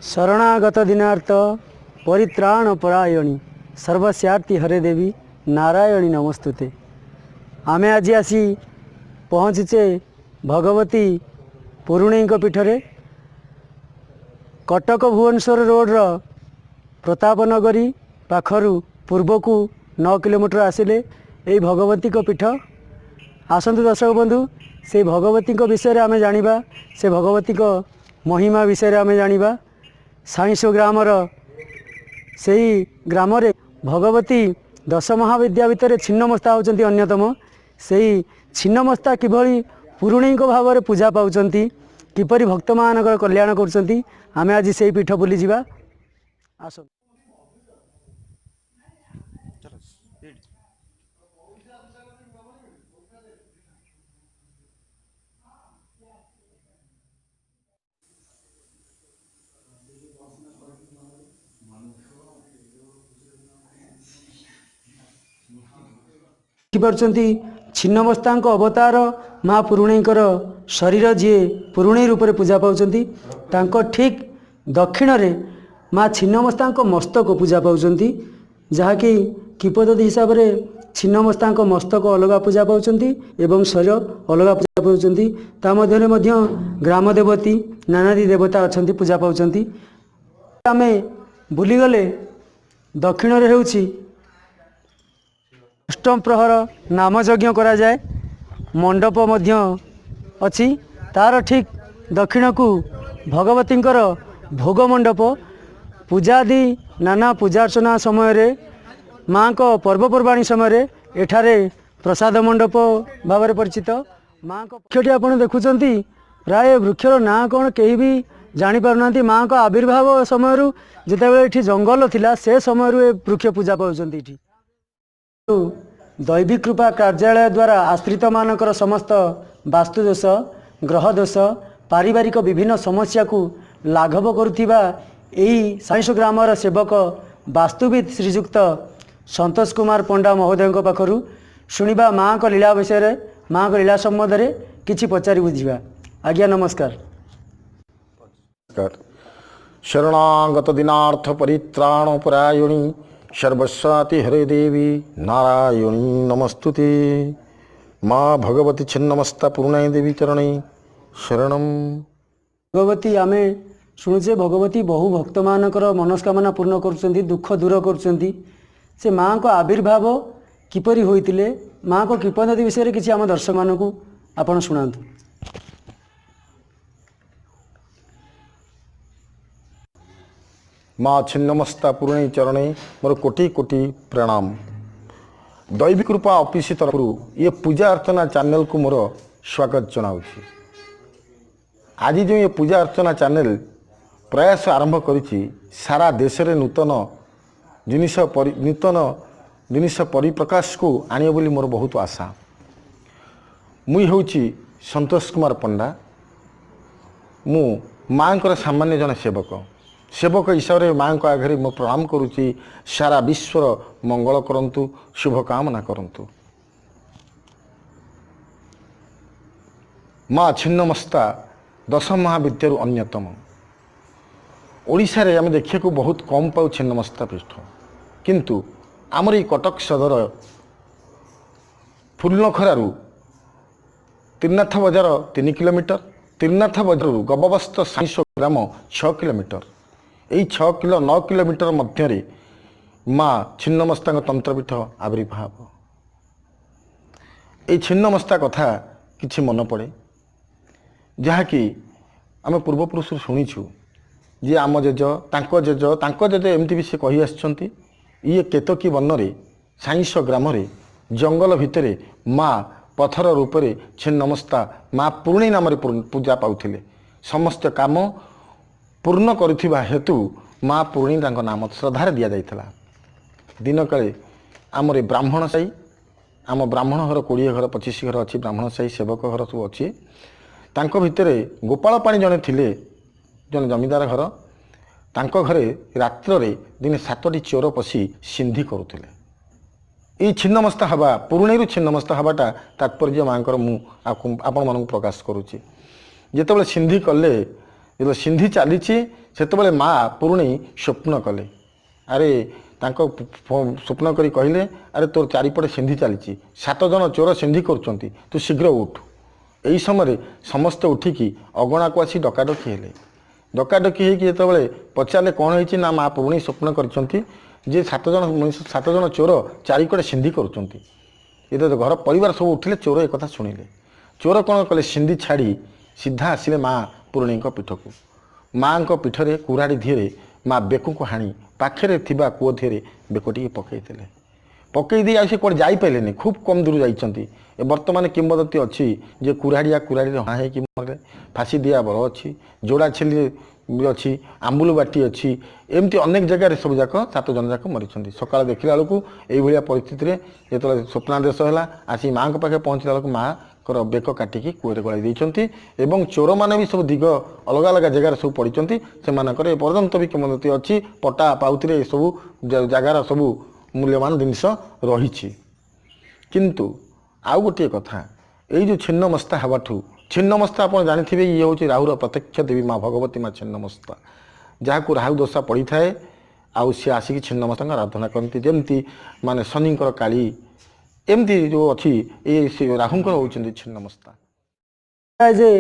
शरणागत दिनार्थ परित्राण परायणी सर्वस्यार्थी हरे देवी नारायणी नमस्तुते। आमे आज आसी पहुँचीचे भगवती पुरुणी पीठरे कटक भुवनेश्वर रोड्र प्रतापनगरी पाखरु पूर्व को 9 किलोमीटर आसिले यही भगवती पीठ। आसतु दर्शक बंधु से भगवती विषय आमे जानिबा, से भगवती महिमा विषय आमे जानिबा। साइंसो ग्रामर से ग्राम भगवती 10 महाविद्या भितर छिन्नमस्ता होती अन्यतम। से छिन्नमस्ता किभली पुरुणी भाव में पूजा पाउछंती, किपरि भक्त मान कल्याण करुछंती, आमे आज से पीठ बुली जिबा। आस छिन्नमस्ता अवतार माँ पुरुणीकर शरीर जी पुरुणी रूप में पूजा पाउछंती, तांको ठीक दक्षिण रे माँ छिन्नमस्ता मस्तक पूजा पाउछंती, जहाँकि किपदती हिसाब से छिन्नमस्ता मस्तक अलग पूजा पाउछंती एवं शरीर अलग पूजा पाउछंती। ता मध्यरे मध्य ग्राम देवती नानादी देवता अछंती पूजा पाउछंती। आमे बुलीगले दक्षिण रे हेउछि अष्टम प्रहर नामयज्ञ करा जाए, मंडप मध्य अछि। तार ठीक दक्षिण को भगवतींकर भोग मंडप, पूजादि नाना पूजार्चना समय रे माँ को पर्वपर्वाणी समय रे एठारे प्रसाद मंडप भाव में परिचित। माँ को वृक्षटी आपन देखुचंती, प्राय वृक्षर ना कौन कहीं भी जानी पारना। माँ को आविर्भाव समय जितेबाला ये जंगल थिला से समय वृक्ष पूजा पाउछंती। दैविक कृपा कार्यालय द्वारा आश्रित मानकर समस्त वास्तुदोष, ग्रह दोष, पारिवारिक विभिन्न समस्या को लाघव करुथिबा एही साइंस ग्रामर सेवक वास्तुविद श्रीजुक्त संतोष कुमार पंडा महोदय पाखरु शुणिबा माँ को लीला विषय, माँ को लीला संबंध में किछि पचारि बुझिबा। आज्ञा नमस्कार। शरणागत दिनार्थ परित्राण परायणी सर्वस्वाति हरे देवी नारायणी नमस्तुते। माँ भगवती छिन्नमस्ता पूर्णाई देवी चरणी शरणम। भगवती आमे शुणुचे भगवती बहु भक्त मानकर मनस्कामना पूर्ण करुछंती, दुख दूर करुछंती। से माँ को आविर्भाव किपरि होइतिले, माँ को किंवदंती विषय किछि आम दर्शक मानकु आपण शुणांतु। माँ छिन्नमस्ता पूर्णी चरणे मोर कोटि कोटि प्रणाम। दैविक कृपा ऑफिस तरफ ये पूजा अर्चना चैनल को मोर स्वागत जनाऊँगी। आज जो ये पूजा अर्चना चैनल प्रयास आरंभ करिछि, सारा देश रे नूतन जिनिष परिप्रकाश को आनियो बोली मोर बहुत आशा। मुई होउछि संतोष कुमार पंडा, मु माँ सामान्य जन सेवक हिसाब से माँ को आगे मो प्रणाम करुच्ची। सारा विश्वर मंगल करंतु, शुभ कामना करंतु। माँ छिन्नमस्ता 10 महाविद्यारू अन्यतम। ओडिशा रे आमे देखिया को बहुत कम पाऊ छिन्नमस्ता पीठ, किंतु आमर ये कटक सदर फुलनखरारू त्रिनाथ बजार 3 किलोमीटर, त्रिनाथ बजार गबबस्त साइंस ग्राम 6 किलोमीटर। यही 9 किलोमीटर मध्य माँ छिन्नमस्ता तंत्रपीठ आविर्भाव। ये छिन्नमस्ता कथा किछि मन पड़े, जहाँकि आम पूर्वपुरुष शुणीचु जे आम जेज जेज एमती भी से कही आछंती। ये केतकी वन रे साइंस ग्राम रे जंगल भितर माँ पथर रूप से छिन्नमस्ता माँ पूर्णी नाम पूजा पाउथिले। समस्त काम पूर्ण करुथिबा हेतु माँ पूर्णी नाम श्रद्धार दि जाइथिला। दिन काले आमरे ब्राह्मण साई, आम ब्राह्मण घर 20 घर 25 घर अच्छी, ब्राह्मण साई सेवक घर सब अच्छी। तांको भितरे गोपाल पाणी जने थिले, जने जमीदार घर, तांको घरे रात्र रे दिने 7टी चोर पशी सिंधी करुथिले। ये छिन्नमस्ता हवा पुरुणी छिन्नमस्ता हवाटा तात्पर्य माँ मु आपण मानक प्रकाश करुच्ची। जितेबाला सिंधी कले ଯେତେବେଳେ ସିନ୍ଧି ଚାଲିଛି ସେତେବେଳେ ମା ପୁରୁଣୀ ସ୍ୱପ୍ନ କଲେ। ଆରେ ତାଙ୍କ ସ୍ୱପ୍ନ କରି କହିଲେ, ଆରେ ତୋର ଚାରିପଟେ ସିନ୍ଧି ଚାଲିଛି, 7 ଜଣ ଚୋର ସିନ୍ଧି କରୁଛନ୍ତି, ତୁ ଶୀଘ୍ର ଉଠୁ। ଏହି ସମୟରେ ସମସ୍ତେ ଉଠିକି ଅଗଣାକୁ ଆସି ଡକାଡକି ହେଲେ। ଡକାଡକି ହେଇକି ଯେତେବେଳେ ପଚାରିଲେ କ'ଣ ହେଇଛି, ନା ମା ପୁରୁଣୀ ସ୍ୱପ୍ନ କରିଛନ୍ତି ଯେ 7 ଜଣ ଚୋର ଚାରିକଡ଼େ ସିନ୍ଧି କରୁଛନ୍ତି। ଯେତେବେଳେ ଘର ପରିବାର ସବୁ ଉଠିଲେ, ଚୋର ଏକଥା ଶୁଣିଲେ। ଚୋର କ'ଣ କଲେ, ସିନ୍ଧି ଛାଡ଼ି ସିଧା ଆସିଲେ ମା ପୁରୁଣୀଙ୍କ ପୀଠକୁ। ମାଆଙ୍କ ପୀଠରେ କୁରାଢ଼ୀ ଧିଅରେ ମା ବେକକୁ ହାଣି ପାଖରେ ଥିବା କୂଅ ଧିଅରେ ବେକଟିକି ପକାଇଥିଲେ। ପକାଇ ଦେଇ ଆଉ ସେ କୁଆଡ଼େ ଯାଇପାରିଲେନି, ଖୁବ୍ କମ୍ ଦୂର ଯାଇଛନ୍ତି। ବର୍ତ୍ତମାନ କିମ୍ବଦନ୍ତୀ ଅଛି ଯେ କୁରାଢ଼ୀରେ ହଣା ହେଇକି ମରେ, ଫାଶୀ ଦିଆ ବର ଅଛି, ଯୋଡ଼ା ଛେଲି ଅଛି, ଆମ୍ବୁଲ ବାଟି ଅଛି, ଏମିତି ଅନେକ ଜାଗାରେ ସବୁ ଯାକ 7 ଜଣ ଯାକ ମରିଛନ୍ତି। ସକାଳେ ଦେଖିଲା ବେଳକୁ ଏଇଭଳିଆ ପରିସ୍ଥିତିରେ ଯେତେବେଳେ ସ୍ୱପ୍ନାଦେଶ ହେଲା, ଆସି ମାଆଙ୍କ ପାଖରେ ପହଞ୍ଚିଲା ବେଳକୁ ମାଆଙ୍କର ବେକ କାଟିକି କୂଅରେ ଗଳାଇ ଦେଇଛନ୍ତି। ଏବଂ ଚୋରମାନେ ବି ସବୁ ଦିଗ ଅଲଗା ଅଲଗା ଜାଗାରେ ସବୁ ପଡ଼ିଛନ୍ତି। ସେମାନଙ୍କର ଏପର୍ଯ୍ୟନ୍ତ ବି କିମ୍ବଦନ୍ତୀ ଅଛି, ପଟା ପାଉତିରେ ଏସବୁ ଜାଗାର ସବୁ ମୂଲ୍ୟବାନ ଜିନିଷ ରହିଛି। କିନ୍ତୁ ଆଉ ଗୋଟିଏ କଥା, ଏଇ ଯେଉଁ ଛିନ୍ନମସ୍ତା ହେବାଠୁ, ଛିନ୍ନମସ୍ତା ଆପଣ ଜାଣିଥିବେ, ଇଏ ହେଉଛି ରାହୁର ପ୍ରତ୍ୟକ୍ଷ ଦେବୀ ମା ଭଗବତୀ ମା ଛିନ୍ନମସ୍ତା, ଯାହାକୁ ରାହୁ ଦଶା ପଡ଼ିଥାଏ ଆଉ ସିଏ ଆସିକି ଛିନ୍ନମସ୍ତାଙ୍କ ଆରାଧନା କରନ୍ତି। ଯେମିତି ମାନେ ଶନିଙ୍କର କାଳୀ, ଏମିତି ଯେଉଁ ଅଛି ସେ ରାହୁଙ୍କର ହେଉଛନ୍ତି ଛିନ୍ନମସ୍ତା। ଯେ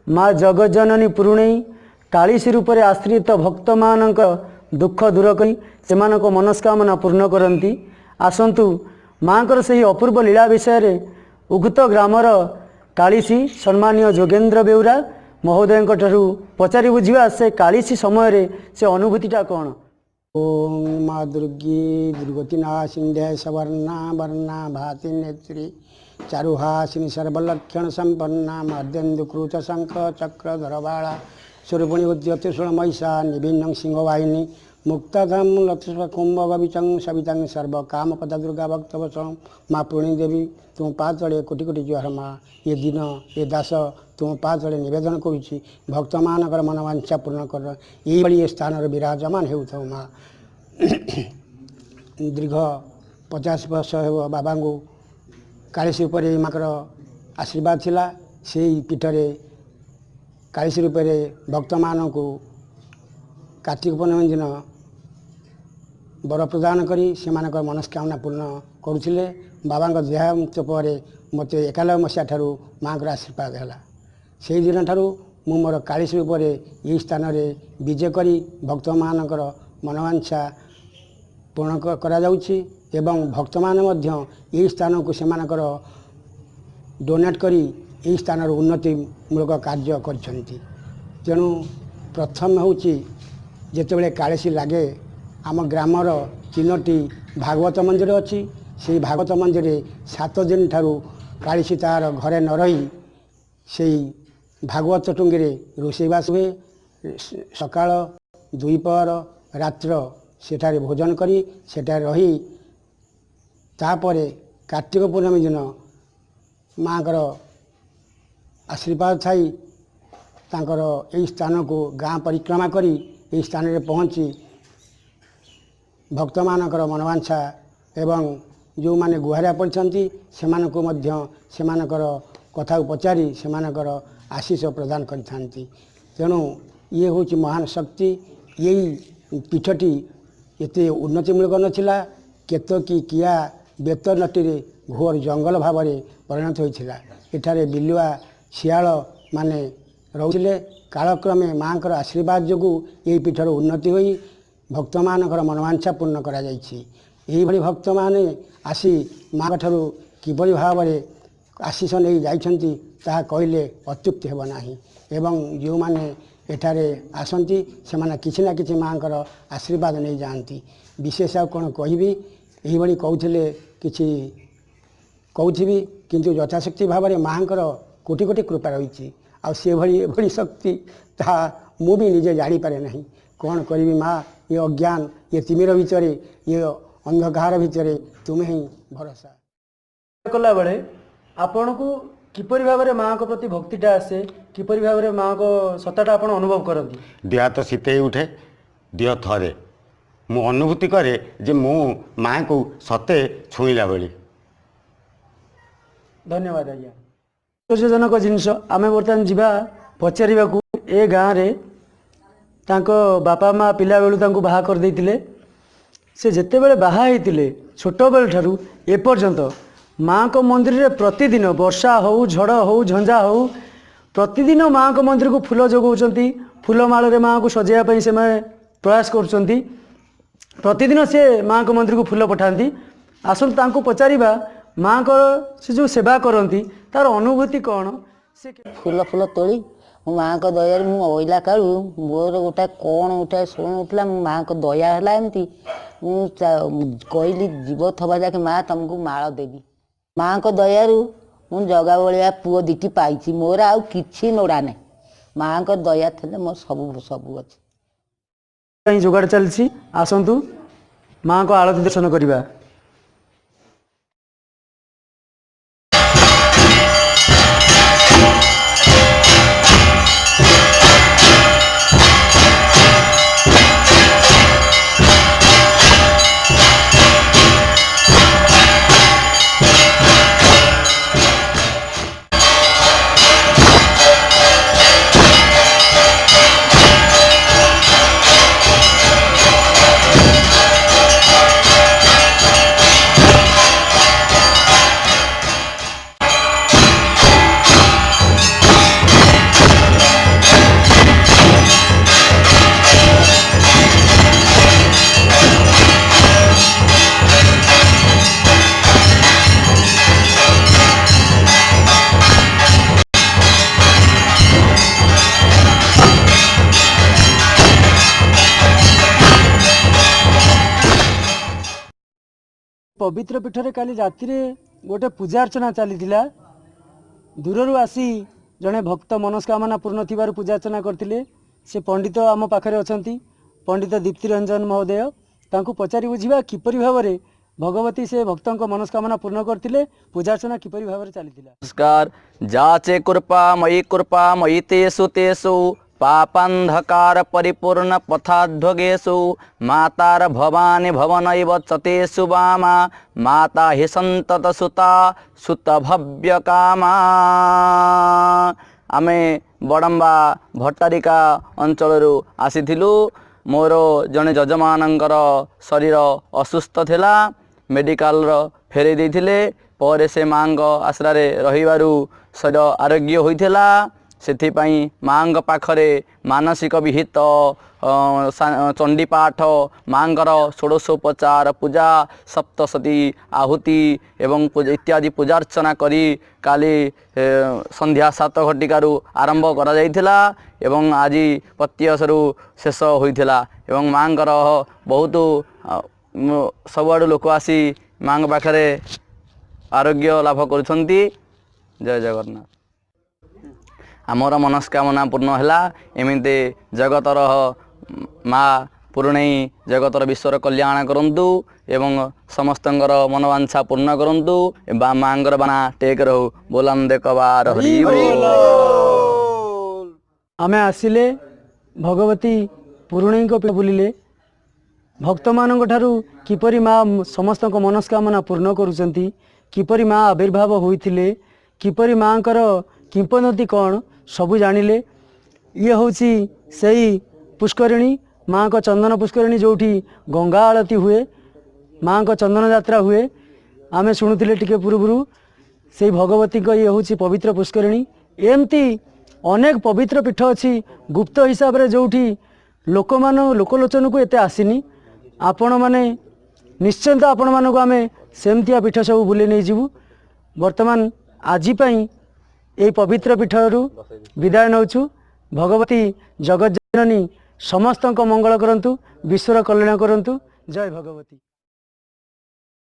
ମା ଜଗଜ୍ଜନନୀ ପୁରୁଣେଇ କାଳିଶୀ ରୂପରେ ଆଶ୍ରିତ ଭକ୍ତମାନଙ୍କ ଦୁଃଖ ଦୂର କରି ସେମାନଙ୍କ ମନସ୍କାମନା ପୂର୍ଣ୍ଣ କରନ୍ତି। ଆସନ୍ତୁ ମାଙ୍କର ସେହି ଅପୂର୍ବ ଲୀଳା ବିଷୟରେ ଉକ୍ତ ଗ୍ରାମର କାଳିଶୀ ସମ୍ମାନୀୟ ଯୋଗେନ୍ଦ୍ର ବେଉରା ମହୋଦୟଙ୍କ ଠାରୁ ପଚାରି ବୁଝିବା, ସେ କାଳିଶୀ ସମୟରେ ସେ ଅନୁଭୂତିଟା କ'ଣ। ओम माँ दुर्गे दुर्गतिनाशिन्ध्य सवर्णा वर्णा भाति नेत्री चारुहासिनी सर्वलक्षण संपन्ना मर्देन्दुकृत शंख चक्रधरबाला स्वरूपिणी उद्य त्रिशूल महिषा निभिन्नं सिंहवाहिनी मुक्ताधाम लक्ष्म कुंभ गविचं सवितं सर्व काम पदा दुर्गा भक्तवचन माँ पूर्णी देवी तुम पाँच तले कोटि कोटि जुहार माँ। ये दिन ये दास तुम पाँच तले निवेदन करुच्ची भक्त मानकर मनवांछा पूर्ण कर ये स्थान विराजमान हेउथौ माँ। दीर्घ 50 वर्ष हेब बाबा को कालिशी रूप माकर आशीर्वाद थिला। से पीठरे कालिशी रूप भक्त मानक कार्तिक पूर्णमी दिन वर प्रदान करी से मनस्कामना पूर्ण करुले। बाबा देहांत पर मत 91 मसीहा ठारू माँ को आशीर्वाद है। से दिन ठारू मु मोर कालिशी रूप यही स्थान में विजय करी भक्त मानकर मनवांछा पूर्ण करा जाउछि एवं भक्त माने मध्य यही स्थान को सेमानकर डोनेट करी यही स्थान उन्नति मूलक कार्य करछन्ति। तेणु प्रथम होउछि जेतेबेले कालिशी लागे आम ग्रामर 3टी भागवत मंदिर अच्छी। से भागवत मंदिर 7 दिन ठारू कालिशी तार घरे न रही से भागवत टुंगी रोषेईवास हुए। सकाळ दुईपहर रात्र सेठारे भोजन करी सेठारे रही तापरे कार्तिक पूर्णमी दिन माँकर आशीर्वाद थाई तांकर यही स्थान को गाँ परिक्रमा करी यही स्थान में पहुँची भक्त मानकर मनवांछा एवं जो माने गुहारिया पड़छन्ति सेमानकु मध्य सेमानकर कथा पचारि सेमानकर आशीष प्रदान करिथान्ति। तेणु ये होची महान शक्ति। यही पीठटी एते उन्नतिमूलक नथिला। केतकी किया बेत नटीरे घोर जंगल भाव में परिणत होइथिला। एठारे बिलुआ शियाल माने रहुथिले। कालक्रमे माँकर आशीर्वाद जोगु यही पीठर उन्नति होई भक्त मानकर मनवांछा पूर्ण करा जाइछि। एही भली भक्त माने आसी माँ ठारू किपरि भाव में आशीष नहीं जाइछन्ति ताहा कहिले अत्युक्ति हेब नाही। एवं जो माने एठारे आसन्ति सेमाने किछि ना किछि माँकर आशीर्वाद नहीं जाती। विशेष आ कौन कहबी एही भली कहूथिले किछि कहूथिबी किंतु यथाशक्ति भाव में माँकर कोटि कोटि कृपा रही आ से भली शक्ति ताहा मु भी निजे जानी पारे नहीं। कौन करी माँ ये अज्ञान ये तिमिर भितर ये अंधकार भितर तुम्हें ही भरोसा कला बेले आपण को किपरि भाव में माँ को प्रति भक्तिटा आसे किपरि भाव में माँ को सत्ताटा आपण अनुभव करती। देह तो शीते उठे देह थरे मु अनुभूति करे जे मु माँ को सते छुईला बेली। धन्यवाद आज्ञा। आश्चर्यजनक जिनस आम बर्तमान जावा पचार ए गाँव में ତାଙ୍କ ବାପା ମା ପିଲାବେଳୁ ତାଙ୍କୁ ବାହା କରିଦେଇଥିଲେ। ସେ ଯେତେବେଳେ ବାହା ହେଇଥିଲେ ଛୋଟବେଳ ଠାରୁ ଏପର୍ଯ୍ୟନ୍ତ ମାଆଙ୍କ ମନ୍ଦିରରେ ପ୍ରତିଦିନ ବର୍ଷା ହେଉ ଝଡ଼ ହେଉ ଝଞ୍ଜା ହେଉ ପ୍ରତିଦିନ ମାଆଙ୍କ ମନ୍ଦିରକୁ ଫୁଲ ଯୋଗାଉଛନ୍ତି। ଫୁଲମାଳରେ ମାଆଙ୍କୁ ସଜେଇବା ପାଇଁ ସେମାନେ ପ୍ରୟାସ କରୁଛନ୍ତି। ପ୍ରତିଦିନ ସେ ମାଆଙ୍କ ମନ୍ଦିରକୁ ଫୁଲ ପଠାନ୍ତି। ଆସନ୍ତୁ ତାଙ୍କୁ ପଚାରିବା ମାଆଙ୍କର ସେ ଯେଉଁ ସେବା କରନ୍ତି ତାର ଅନୁଭୂତି କ'ଣ। ସେ ଫୁଲ ତୋଳି ମୋ ମାଆଙ୍କ ଦୟାରେ ମୁଁ ଅଇଲା କାଳୁ ମୋର ଗୋଟାଏ କ'ଣ ଗୋଟାଏ ଶୁଣୁଥିଲା ମୋ ମାଆଙ୍କ ଦୟା ହେଲା ଏମିତି ମୁଁ କହିଲି ଜୀବ ଥବା ଯାକେ ମାଆ ତମକୁ ମାଳ ଦେବି। ମାଆଙ୍କ ଦୟାରୁ ମୁଁ ଜଗା ଭଳିଆ ପୁଅ ଦୁଇଟି ପାଇଛି। ମୋର ଆଉ କିଛି ଲୋଡ଼ା ନାହିଁ। ମାଆଙ୍କ ଦୟା ଥିଲେ ମୋର ସବୁ ଅଛି। ପାଇଁ ଯୋଗାଡ଼ ଚାଲିଛି। ଆସନ୍ତୁ ମାଆଙ୍କ ଆଳତି ଦର୍ଶନ କରିବା। ପବିତ୍ର ପୀଠରେ କାଲି ରାତିରେ ଗୋଟେ ପୂଜା ଅର୍ଚ୍ଚନା ଚାଲିଥିଲା। ଦୂରରୁ ଆସି ଜଣେ ଭକ୍ତ ମନସ୍କାମନା ପୂର୍ଣ୍ଣ ଥିବାରୁ ପୂଜା ଅର୍ଚ୍ଚନା କରିଥିଲେ। ସେ ପଣ୍ଡିତ ଆମ ପାଖରେ ଅଛନ୍ତି, ପଣ୍ଡିତ ଦୀପ୍ତି ରଞ୍ଜନ ମହୋଦୟ। ତାଙ୍କୁ ପଚାରି ବୁଝିବା କିପରି ଭାବରେ ଭଗବତୀ ସେ ଭକ୍ତଙ୍କ ମନସ୍କାମନା ପୂର୍ଣ୍ଣ କରିଥିଲେ, ପୂଜା ଅର୍ଚ୍ଚନା କିପରି ଭାବରେ ଚାଲିଥିଲା। नमस्कार। जाचे कृपा मयि तेषु तेषु पापान्धकार परिपूर्ण पथाध्वगेषु मातार भवानी भवनैव चतेषु वामा माता हि सन्तत सुता सुत भव्य कामा। आमे बड़म्बा भट्टारिका अंचलरू आसीथिलु। मोर जने जजमानंकर शरीर असुस्थ थिला, मेडिकल फेरे देथिले। पर से माँग आश्रारे रहिबारु शरीर आरोग्य होइथिला। सेथिपाई माँग पाखरे मानसिक विहित चंडीपाठ माँगर षोडशोपचार पूजा सप्तशती आहुति एवं इत्यादि पूजार्चना करी काली संध्या 7 घटिकारु आरंभ करा जाइथिला एवं आज प्रत्यसरु शेष होइथिला एवं माँगर बहुत सबआडु लोक आसी माँग पाखरे आरोग्य लाभ करुछंती। जय जगन्नाथ। आमर मनस्कामना पूर्ण है एमती जगतर माँ पूर्णई जगतर विश्वर कल्याण करंतु एवं समस्तंकर मनोवांछा पूर्ण करंतु। माँगर बाना टेक रहू बोलंदे कबार हरि बोल। आमे आसिले भगवती पुरुणी को बुलिले भक्त मानक ठारू किपरि माँ समस्त मनस्कामना पूर्ण करुचंती, किपरि माँ आविर्भाव होइथिले, किपरि माँकर किंपदंती कौन सबू जानिले। ये होची सही पुष्करिणी माँ को चंदन पुष्करिणी जोठी गंगा आरती हुए, माँ को चंदन यात्रा हुए। आमे शुणुथिले टिके पूर्वरु से भगवती को ये होची पवित्र पुष्करिणी। एमती अनेक पवित्र पीठ अच्छी गुप्त हिसाब रे जोठी लोकलोचन को एते आसीनी। आपण माने निश्चिंत आपण मानक आमे सेमतिया पीठ सब बुले नहीं जीवु। वर्तमान आज ये पवित्र पीठरू विदाय नौचु। भगवती जगज्जननी समस्त मंगल करंतु, विश्वर कल्याण करंतु। जय भगवती।